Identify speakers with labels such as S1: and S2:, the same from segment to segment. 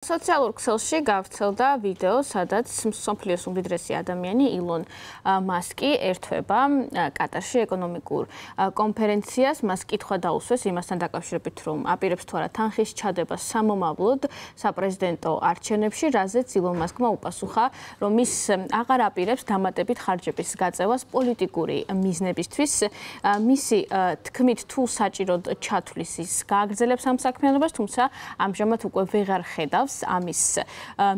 S1: სოციალურ ქსელში გავრცელდა ვიდეო, სადაც მსოფლიოს უმდიდრესი ადამიანი ილონ მასკი ერთვება კატარში ეკონომიკურ კონფერენციას. მას კითხვა დაუსვეს იმასთან დაკავშირებით, რომ აპირებს თუ არა თანხის ჩადებას სამომავლოდ საპრეზიდენტო არჩევნებში, რაზეც ილონ მასკმა უპასუხა, რომ ის აღარ აპირებს დამატებით ხარჯების გაწევას პოლიტიკური მიზნებისთვის. მისი თქმით, თუ საჭიროდ ჩათვლის, ის გააგრძელებს ამ საქმიანობას, თუმცა ამჟამად უკვე ვეღარ ხედავს ამის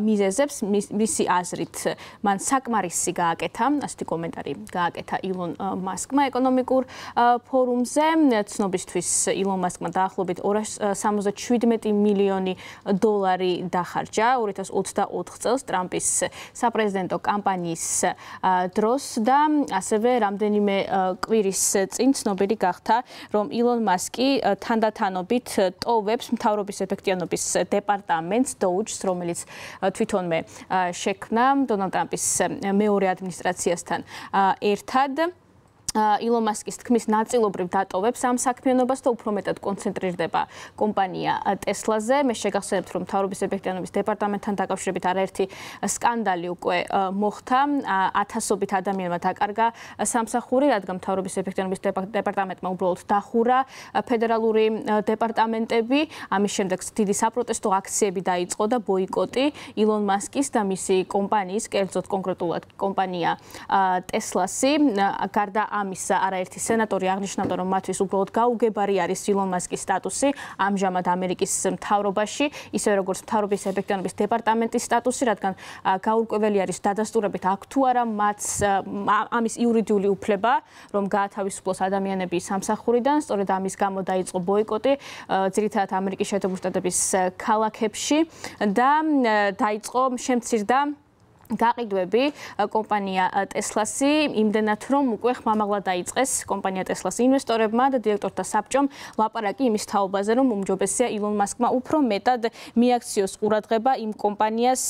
S1: მიზეზებს. მისი აზრით, მან საკმარისი გააკეთა, ასეთი კომენტარი გააკეთა ილონ მასკმა ეკონომიკურ ფორუმზე. ცნობისთვის ილონ მასკმა დაახლოებით 277 მილიონი დოლარი დახარჯა 2024 წელს ტრამპის საპრეზიდენტო კამპანიის დროს და ასევე რამდენიმე კვირის წინ ცნობილი გახდა, რომ ილონ მასკი თანდათანობით ტოვებს მთავრობის ეფექტიანობის დეპარტამენტს Doge, რომელიც თვითონმე შექმნა დონალდ ტრამპის მეორე ადმინისტრაციასთან ერთად. ილონ მასკის თქმის ნაწილობრივ დატოვებს ამ საქმიანობას და უფრო მეტად კონცენტრირდება კომპანია ტესლაზე. მე შეგახსენებთ, რომ მთავრობის ეფექტიანობის დეპარტამენტთან დაკავშირებით არაერთი სკანდალი უკვე მოხდა. ათასობით ადამიანმა დაკარგა სამსახური, რადგან მთავრობის ეფექტიანობის დეპარტამენტმა უბრალოდ დახურა ფედერალური დეპარტამენტები. ამის შემდეგ დიდი საპროტესტო აქციები დაიწყო და ბოიკოტი ილონ მასკის და მისი კომპანიის, კერძოდ კონკრეტულად კომპანია ტესლასი. გარდა ამისა, არაერთი სენატორი აღნიშნავდა, რომ მათთვის უბრალოდ გაუგებარი არის ილონ მასკის სტატუსი ამჟამად ამერიკის მთავრობაში, ისევე როგორც მთავრობის ეფექტიანობის დეპარტამენტის სტატუსი, რადგან გაურკვეველი არის დადასტურებით აქვს თუ არა ამის იურიდიული უფლება, რომ გაათავისუფლოს ადამიანები სამსახურიდან. სწორედ ამის გამო დაიწყო ბოიკოტი ძირითადად ამერიკის შეერთებული შტატების ქალაქებში და დაიწყო შემცირდა გაყიდვები კომპანია ტესლასი, იმდენად რომ უკვე ხმამაღლა დაიწყეს კომპანია ტესლას ინვესტორებმა და დირექტორთა საბჭომ ლაპარაკი იმის თაობაზე, რომ უმჯობესია ილონ მასკმა უფრო მეტად მიაქციოს ყურადღება იმ კომპანიას,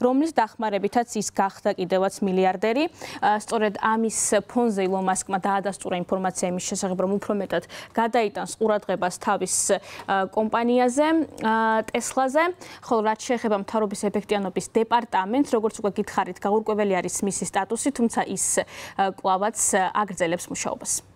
S1: რომლის დახმარებითაც ის გახდა კიდევაც მილიარდერი. სწორედ ამის ფონზე ილონ მასკმა დაადასტურა ინფორმაცია იმის შესახებ, რომ უფრო მეტად გადაიტანს ყურადღებას თავის კომპანიაზე, ტესლაზე, ხოლო რაც შეეხება მთავრობის ეფექტიანობის დეპარტამენტს, როგორც უკვე გითხარით, გაურკვეველი არის მისი სტატუსი, თუმცა ის კვლავაც აგრძელებს მუშაობას.